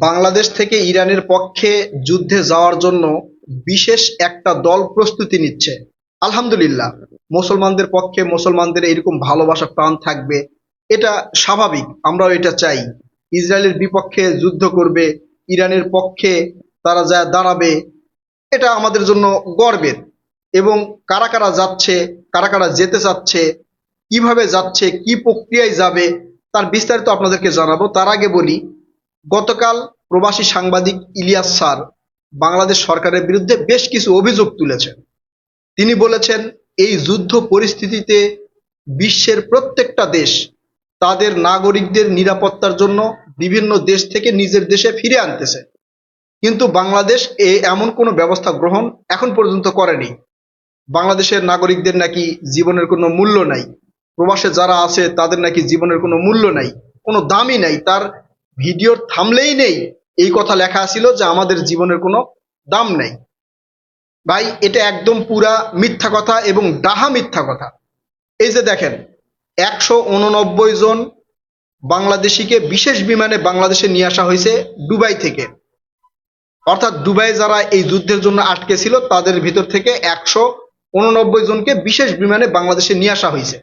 বাংলাদেশ থেকে ইরানের পক্ষে যুদ্ধে যাওয়ার জন্য বিশেষ একটা দল প্রস্তুতি নিচ্ছে। আলহামদুলিল্লাহ, মুসলমানদের পক্ষে মুসলমানদের এরকম ভালোবাসা প্রাণ থাকবে, এটা স্বাভাবিক, আমরাও এটা চাই। ইসরায়েলের বিপক্ষে যুদ্ধ করবে, ইরানের পক্ষে তারা যা দাঁড়াবে, এটা আমাদের জন্য গর্বের। এবং কারা কারা যাচ্ছে, কারা কারা যেতে চাচ্ছে, কিভাবে যাচ্ছে, কি প্রক্রিয়ায় যাবে, তার বিস্তারিত আপনাদেরকে জানাবো। তার আগে বলি, গতকাল প্রবাসী সাংবাদিক ইলিয়াস স্যার বাংলাদেশ সরকারের বিরুদ্ধে বেশ কিছু অভিযোগ তুলেছেন। তিনি বলেছেন, এই যুদ্ধ পরিস্থিতিতে বিশ্বের প্রত্যেকটা দেশ তাদের নাগরিকদের নিরাপত্তার জন্য বিভিন্ন দেশ থেকে নিজের দেশে ফিরে আনতেছে, কিন্তু বাংলাদেশ এমন কোনো ব্যবস্থা গ্রহণ এখন পর্যন্ত করেনি। বাংলাদেশের নাগরিকদের নাকি জীবনের কোনো মূল্য নাই, প্রবাসে যারা আছে তাদের নাকি জীবনের কোনো মূল্য নাই, কোনো দামই নাই, তার ভিডিওর থামলেই নেই এই কথা লেখা ছিল যে আমাদের জীবনের কোনো দাম নেই। ভাই, এটা একদম পুরা মিথ্যা কথা এবং ডাহা মিথ্যা কথা। এই যে দেখেন, 189 জন বাংলাদেশিকে বিশেষ বিমানে বাংলাদেশে নিয়ে আসা হয়েছে দুবাই থেকে। অর্থাৎ দুবাই যারা এই যুদ্ধের জন্য আটকে ছিল তাদের ভিতর থেকে 189 জনকে বিশেষ বিমানে বাংলাদেশে নিয়ে আসা হয়েছে।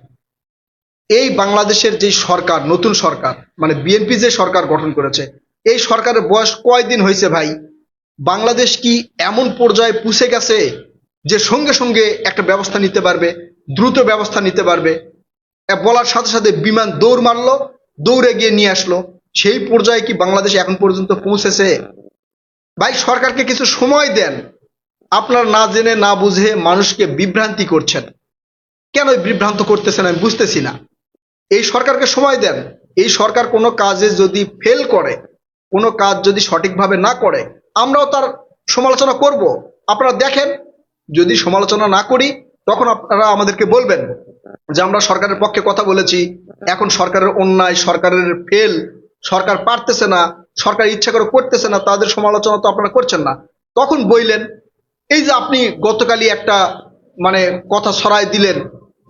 এই বাংলাদেশের যে সরকার, নতুন সরকার, মানে বিএনপি যে সরকার গঠন করেছে, এই সরকারের বয়স কয়দিন হয়েছে ভাই? বাংলাদেশ কি এমন পর্যায়ে পৌঁছে গেছে যে সঙ্গে সঙ্গে একটা ব্যবস্থা নিতে পারবে, দ্রুত ব্যবস্থা নিতে পারবে? বলার সাথে সাথে বিমান দৌড় মারলো, দৌড়ে গিয়ে নিয়ে আসলো। সেই পর্যায়ে কি বাংলাদেশ এখন পর্যন্ত পৌঁছেছে? ভাই, সরকারকে কিছু সময় দেন। আপনার না জেনে না বুঝে মানুষকে বিভ্রান্তি করছেন। কেন বিভ্রান্ত করতেছেন আমি বুঝতেছি না। এই সরকারকে সময় দেন। এই সরকার কোনো কাজে যদি ফেল করে, কোনো কাজ যদি সঠিকভাবে না করে, আমরাও তার সমালোচনা করব। আপনারা দেখেন, যদি সমালোচনা না করি তখন আপনারা আমাদেরকে বলবেন যে আমরা সরকারের পক্ষে কথা বলেছি, এখন সরকারের অন্যায়, সরকারের ফেল, সরকার পারতেছে না, সরকার ইচ্ছা করে করতেছে না, তাদের সমালোচনা তো আপনারা করছেন না। তখন বললেন, এই যে আপনি গতকালই একটা মানে কথা ছড়াই দিলেন,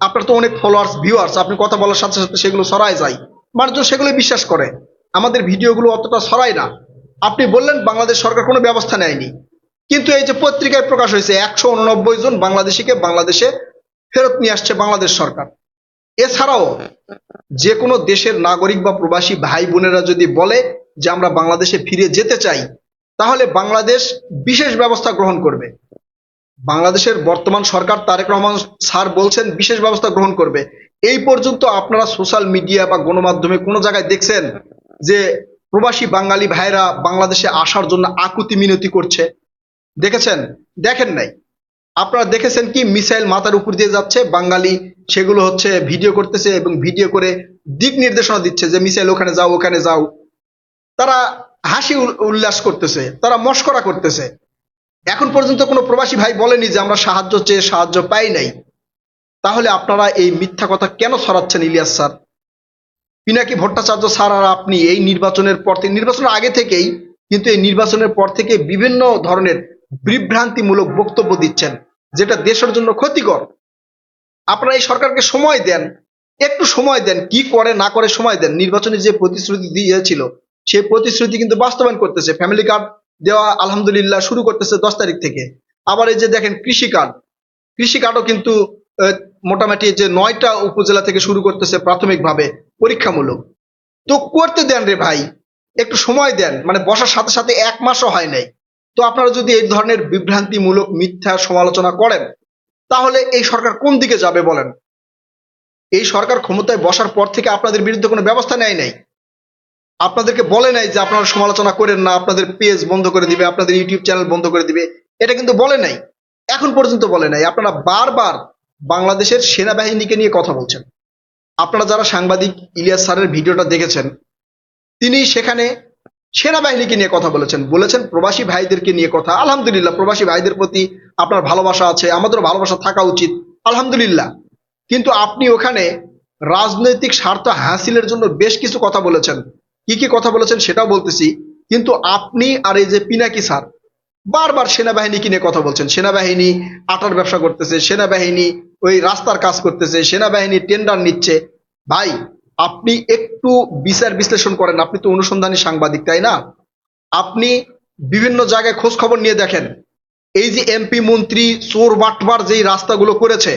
আপনার তো অনেক ফলোয়ার্স, ভিউয়ার্স, আপনি কথা বলার সাথে সাথে সেগুলো ছড়ায় যায়, মানুষজন সেগুলো বিশ্বাস করে, আমাদের ভিডিওগুলো অতটা ছড়ায় না। আপনি বললেন বাংলাদেশ সরকার কোনো ব্যবস্থা নেয়নি, কিন্তু এই যে পত্রিকায় প্রকাশ হয়েছে 189 জন বাংলাদেশিকে বাংলাদেশে ফেরত নিয়ে আসছে বাংলাদেশ সরকার। এছাড়াও যে কোনো দেশের নাগরিক বা প্রবাসী ভাই বোনেরা যদি বলে যে আমরা বাংলাদেশে ফিরে যেতে চাই, তাহলে বাংলাদেশ বিশেষ ব্যবস্থা গ্রহণ করবে। বাংলাদেশের বর্তমান সরকার তারেক রহমান স্যার বলছেন বিশেষ ব্যবস্থা গ্রহণ করবে। এই পর্যন্ত আপনারা সোশ্যাল মিডিয়া বা গণমাধ্যমে কোনো জায়গায় দেখছেন যে প্রবাসী বাঙালি ভাইরা বাংলাদেশে আসার জন্য আকুতি মিনতি করছে? দেখেছেন? দেখেন নাই। আপনারা দেখেছেন কি মিসাইল মাথার উপর দিয়ে যাচ্ছে, বাঙালি সেগুলো হচ্ছে ভিডিও করতেছে এবং ভিডিও করে দিক নির্দেশনা দিচ্ছে যে মিসাইল ওখানে যাও, ওখানে যাও। তারা হাসি উল্লাস করতেছে, তারা মশকরা করতেছে। এখন পর্যন্ত কোনো প্রবাসী ভাই বলেনি যে আমরা সাহায্য চেয়ে সাহায্য পাই নাই। তাহলে আপনারা এই মিথ্যা কথা কেন ছড়াচ্ছেন ইলিয়াস স্যার, পিনাকি ভট্টাচার্য স্যার আর আপনি? এই নির্বাচনের পর থেকে, নির্বাচনের আগে থেকেই, কিন্তু এই নির্বাচনের পর থেকে বিভিন্ন ধরনের বিভ্রান্তিমূলক বক্তব্য দিচ্ছেন, যেটা দেশের জন্য ক্ষতিকর। আপনারা এই সরকারকে সময় দেন, একটু সময় দেন, কি করে না করে সময় দেন। নির্বাচনে যে প্রতিশ্রুতি দিয়েছিল সেই প্রতিশ্রুতি কিন্তু বাস্তবায়ন করতেছে। ফ্যামিলি কার্ড দেওয়া আলহামদুলিল্লাহ শুরু করতেছে 10 তারিখ থেকে। আবার এই যে দেখেন কৃষি কার্ড, কৃষি কার্ডও কিন্তু মোটামুটি যে 9টা উপজেলা থেকে শুরু করতেছে প্রাথমিকভাবে পরীক্ষামূলক। তো করতে দেন রে ভাই, একটু সময় দেন। মানে বসার সাথে সাথে 1 মাসও হয় নাই। তো আপনারা যদি এই ধরনের বিভ্রান্তিমূলক মিথ্যা সমালোচনা করেন, তাহলে এই সরকার কোন দিকে যাবে বলেন? এই সরকার ক্ষমতায় বসার পর থেকে আপনাদের বিরুদ্ধে কোনো ব্যবস্থা নেয় নাই, আপনাদেরকে বলে নাই যে আপনারা সমালোচনা করেন না, আপনাদের পেজ বন্ধ করে দিবে, আপনাদের ইউটিউব চ্যানেল বন্ধ করে দিবে, এটা কিন্তু বলে নাই, এখন পর্যন্ত বলে নাই। আপনারা বারবার বাংলাদেশের সেনাবাহিনীকে নিয়ে কথা বলছেন। আপনারা যারা সাংবাদিক ইলিয়াস স্যারের ভিডিওটা দেখেছেন, তিনি সেখানে সেনাবাহিনীকে নিয়ে কথা বলেছেন, বলেছেন প্রবাসী ভাইদেরকে নিয়ে কথা। আলহামদুলিল্লাহ, প্রবাসী ভাইদের প্রতি আপনার ভালোবাসা আছে, আমাদেরও ভালোবাসা থাকা উচিত, আলহামদুলিল্লাহ। কিন্তু আপনি ওখানে রাজনৈতিক স্বার্থ হাসিলের জন্য বেশ কিছু কথা বলেছেন। কি কি কথা বলেছেন সেটাও বলতেছি। কিন্তু আপনি আর এই যে পিনাকি স্যার বারবার সেনাবাহিনীকে নিয়ে কথা বলছেন। সেনাবাহিনী আটার ব্যবসা করতেছে, সেনাবাহিনী ওই রাস্তার কাজ করতেছে, সেনাবাহিনী টেন্ডার নিচ্ছে। ভাই, আপনি একটু বিচার বিশ্লেষণ করেন, আপনি তো অনুসন্ধানী সাংবাদিক, তাই না? আপনি বিভিন্ন জায়গায় খোঁজ খবর নিয়ে দেখেন, এই যে এমপি মন্ত্রী চোর বাটপার যেই রাস্তাগুলো করেছে,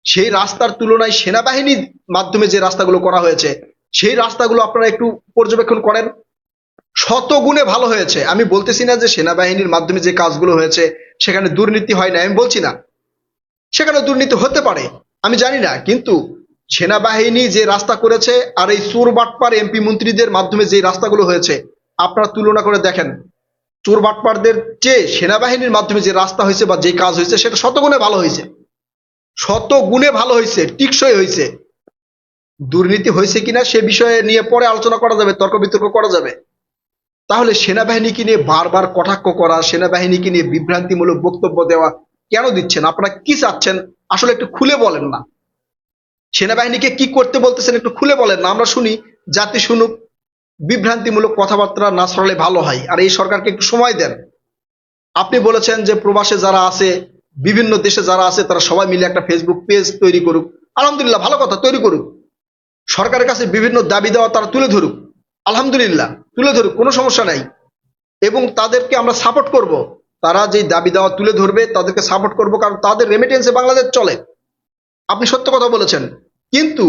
সেই রাস্তার তুলনায় সেনাবাহিনীর মাধ্যমে যে রাস্তাগুলো করা হয়েছে, সেই রাস্তাগুলো আপনারা একটু পর্যবেক্ষণ করেন, শত গুণে ভালো হয়েছে। আমি বলতেছি না যে সেনাবাহিনীর মাধ্যমে যে কাজগুলো হয়েছে সেখানে দুর্নীতি হয় না, আমি বলছি না, সেখানে দুর্নীতি হতে পারে, আমি জানি না, কিন্তু সেনাবাহিনী যে রাস্তা করেছে আর এই চোর বাটপার এমপি মন্ত্রীদের মাধ্যমে যে রাস্তাগুলো হয়েছে, আপনারা তুলনা করে দেখেন, চোর বাটপারদের চেয়ে সেনাবাহিনীর মাধ্যমে যে রাস্তা হয়েছে বা যে কাজ হয়েছে সেটা শতগুণে ভালো হয়েছে, শত গুণে ভালো হয়েছে, টিকসই হয়েছে। দুর্নীতি হয়েছে কিনা সে বিষয়ে নিয়ে পরে আলোচনা করা যাবে, তর্ক বিতর্ক করা যাবে। তাহলে সেনাবাহিনীকে নিয়ে বারবার কটাক্ষ করা, সেনাবাহিনীকে নিয়ে বিভ্রান্তিমূলক বক্তব্য দেওয়া কেন দিচ্ছেন? আপনারা কি চাচ্ছেন আসলে একটু খুলে বলেন না। সেনাবাহিনীকে কি করতে বলতেছেন একটু খুলে বলেন না, আমরা শুনি, জাতি শুনুক। বিভ্রান্তিমূলক কথাবার্তা না ছড়ালে ভালো হয়। আর এই সরকারকে একটু সময় দেন। আপনি বলেছেন যে প্রবাসে যারা আছে, বিভিন্ন দেশে যারা আছে, তারা সবাই মিলে একটা ফেসবুক পেজ তৈরি করুক। আলহামদুলিল্লাহ, ভালো কথা, তৈরি করুক। সরকারের কাছে বিভিন্ন দাবি দেওয়া তারা তুলে ধরুক, আলহামদুলিল্লাহ, তুলে ধরুক, কোনো সমস্যা নাই। এবং তাদেরকে আমরা সাপোর্ট করব। তারা যে দাবি দেওয়া তুলে ধরবে তাদেরকে সাপোর্ট করব, কারণ তাদের রেমিটেন্সে বাংলাদেশ চলে। আপনি সত্য কথা বলেছেন, কিন্তু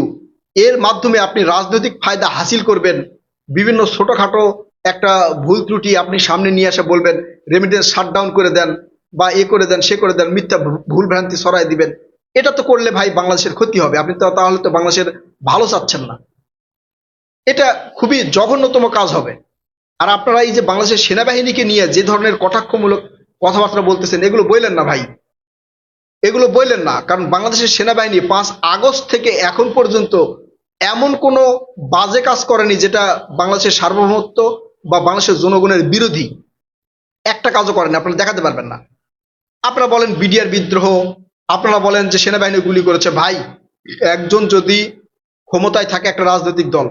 এর মাধ্যমে আপনি রাজনৈতিক ফায়দা হাসিল করবেন, বিভিন্ন ছোটখাটো একটা ভুল ত্রুটি আপনি সামনে নিয়ে এসে বলবেন রেমিটেন্স শাটডাউন করে দেন, বা এ করে দেন সে করে দেন, মিথ্যা ভুল ভ্রান্তি ছড়াই দিবেন। এটা তো করলে ভাই বাংলাদেশের ক্ষতি হবে, আপনি তো তাহলে তো বাংলাদেশের ভালো চাচ্ছেন না। এটা খুবই জঘন্যতম কাজ হবে। আর আপনারা এই যে বাংলাদেশের সেনাবাহিনীকে নিয়ে যে ধরনের কটাক্ষমূলক কথাবার্তা বলতেছেন, এগুলো বললেন না ভাই, এগুলো বললেন না। কারণ বাংলাদেশের সেনাবাহিনী 5 আগস্ট থেকে এখন পর্যন্ত এমন কোনো বাজে কাজ করেনি যেটা বাংলাদেশের সার্বভৌমত্ব বা বাংলাদেশের জনগণের বিরোধী। একটা কাজও করেনি, আপনারা দেখাতে পারবেন না। আপনারা বলেন বিডিআর বিদ্রোহ, আপনারা বলেন যে সেনাবাহিনী গুলি করেছে। ভাই, একজন যদি ক্ষমতায় থাকে একটা রাজনৈতিক দল,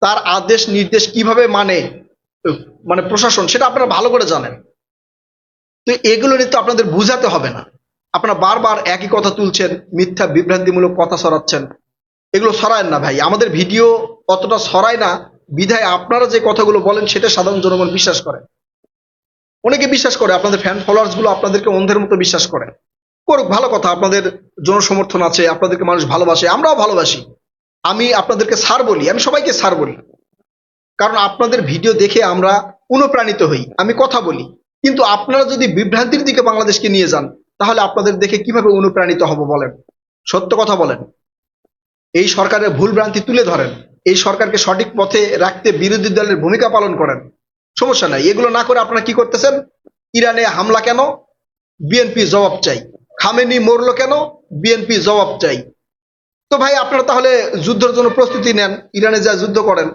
তার আদেশ নির্দেশ কিভাবে মানে প্রশাসন, সেটা আপনারা ভালো করে জানেন। তো এগুলো নিয়ে তো আপনাদের বুঝাতে হবে না। আপনারা বারবার একই কথা তুলছেন, মিথ্যা বিভ্রান্তিমূলক কথা ছড়াচ্ছেন। এগুলো ছড়ায় না ভাই, আমাদের ভিডিও অতটা ছড়ায় না, বিধায় আপনারা যে কথাগুলো বলেন সেটা সাধারণ জনগণ বিশ্বাস করে, অনেকে বিশ্বাস করে। আপনাদের ফ্যান ফলোয়ার্স গুলো আপনাদেরকে অন্ধের মতো বিশ্বাস করে। করুক, ভালো কথা, আপনাদের জনসমর্থন আছে, আপনাদেরকে মানুষ ভালোবাসে, আমরাও ভালোবাসি। আমি আপনাদেরকে স্যার বলি, আমি সবাইকে স্যার বলি, কারণ আপনাদের ভিডিও দেখে আমরা অনুপ্রাণিত হই, আমি কথা বলি। কিন্তু আপনারা যদি বিভ্রান্তির দিকে বাংলাদেশকে নিয়ে যান, তাহলে আপনাদের দেখে কিভাবে অনুপ্রাণিত হব বলেন? সত্য কথা বলেন। এই সরকারের ভুল ভ্রান্তি তুলে ধরেন, এই সরকারকে সঠিক পথে রাখতে বিরোধী দলের ভূমিকা পালন করেন, সমস্যা নাই। এগুলো না করে আপনারা কি করতেছেন? ইরানে হামলা কেন? বিএনপি জবাব চাই। খামেনি মরলো কেন? বিএনপি জবাব চাই। তো ভাই, আপনারা তাহলে যুদ্ধের জন্য প্রস্তুতি নেন, ইরানে যা যুদ্ধ করেন।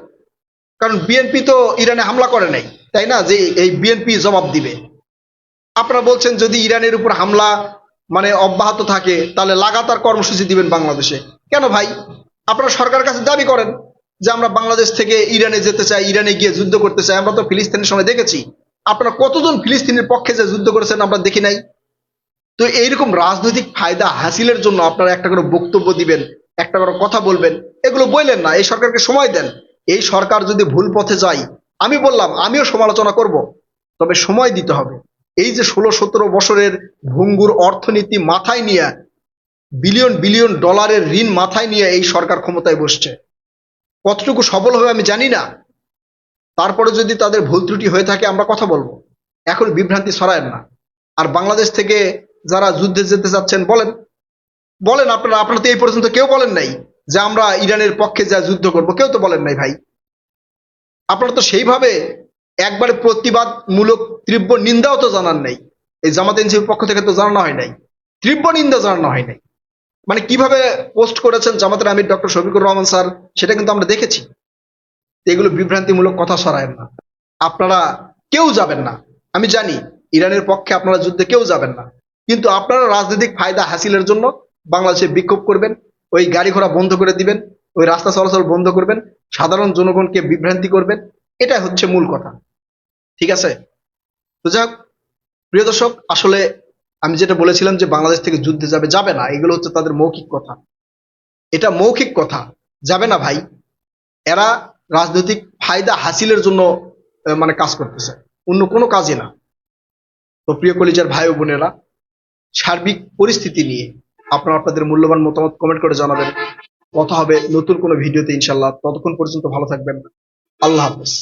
কারণ বিএনপি তো ইরানে হামলা করে নাই, তাই না, যে এই বিএনপি জবাব দিবে? আপনারা বলছেন যদি ইরানের উপর হামলা মানে অব্যাহত থাকে, তাহলে লাগাতার কর্মসূচি দিবেন বাংলাদেশে। কেন ভাই? আপনারা সরকারের কাছে দাবি করেন যে আমরা বাংলাদেশ থেকে ইরানে যেতে চাই, ইরানে গিয়ে যুদ্ধ করতে চাই। আমরা তো ফিলিস্তিনের সময় দেখেছি, আপনারা কতজন ফিলিস্তিনের পক্ষে যে যুদ্ধ করেছেন আমরা দেখি নাই। তো এইরকম রাজনৈতিক ফায়দা হাসিলের জন্য আপনারা একটা করে বক্তব্য দিবেন, একটা করে কথা বলবেন, এগুলো বললেন না। এই সরকারকে সময় দেন। এই সরকার যদি ভুল পথে যায়, আমি বললাম আমিও সমালোচনা করব, তবে সময় দিতে হবে। এই যে 16-17 বছরের ভঙ্গুর অর্থনীতি মাথায় নিয়ে, বিলিয়ন বিলিয়ন ডলারের ঋণ মাথায় নিয়ে এই সরকার ক্ষমতায় বসছে, কতটুকু সফল হবে আমি জানি না। তারপরে যদি তাদের ভুল ত্রুটি হয়ে থাকে আমরা কথা বলবো, এখন বিভ্রান্তি ছড়ায়েন না। আর বাংলাদেশ থেকে যারা যুদ্ধে যেতে চাচ্ছেন, বলেন, বলেন। আপনারা তো এই পর্যন্ত কেউ বলেন নাই যে আমরা ইরানের পক্ষে যা যুদ্ধ করব, কেউ তো বলেন নাই ভাই। আপনারা তো সেইভাবে একবারে প্রতিবাদমূলক তীব্র নিন্দাও তো জানান নাই। এই জামাত এনসিপির পক্ষ থেকে তো জানানো হয় নাই, তীব্র নিন্দা জানানো হয় নাই। মানে কিভাবে পোস্ট করেছেন জামাতের আমির ডক্টর শফিকুর রহমান স্যার, সেটা কিন্তু আমরা দেখেছি। এগুলো বিভ্রান্তিমূলক কথা ছড়ায়েন না। আপনারা কেউ যাবেন না, আমি জানি ইরানের পক্ষে আপনারা যুদ্ধে কেউ যাবেন না, কিন্তু আপনারা রাজনৈতিক ফায়দা হাসিলের জন্য বাংলাদেশে বিক্ষোভ করবেন, ওই গাড়ি ঘোড়া বন্ধ করে দিবেন, ওই রাস্তা চলাচল বন্ধ করবেন, সাধারণ জনগণকে বিভ্রান্তি করবেন। এটা হচ্ছে মূল কথা, ঠিক আছে? তো যাক, প্রিয় দর্শক, আসলে আমি যেটা বলেছিলাম যে বাংলাদেশ থেকে যুদ্ধে যাবে, যাবে না, এগুলো হচ্ছে তাদের মৌখিক কথা। এটা মৌখিক কথা, যাবে না ভাই। এরা রাজনৈতিক ফায়দা হাসিলের জন্য মানে কাজ করতেছে। অন্য কোনো কাজে না। তো প্রিয় কলিজার ভাই ও বোনেরা, সার্বিক পরিস্থিতি নিয়ে আপনারা আপনাদের মূল্যবান মতামত কমেন্ট করে জানাবেন। কথা হবে নতুন কোনো ভিডিওতে ইনশাল্লাহ। ততক্ষণ পর্যন্ত ভালো থাকবেন। আল্লাহ হাফেজ।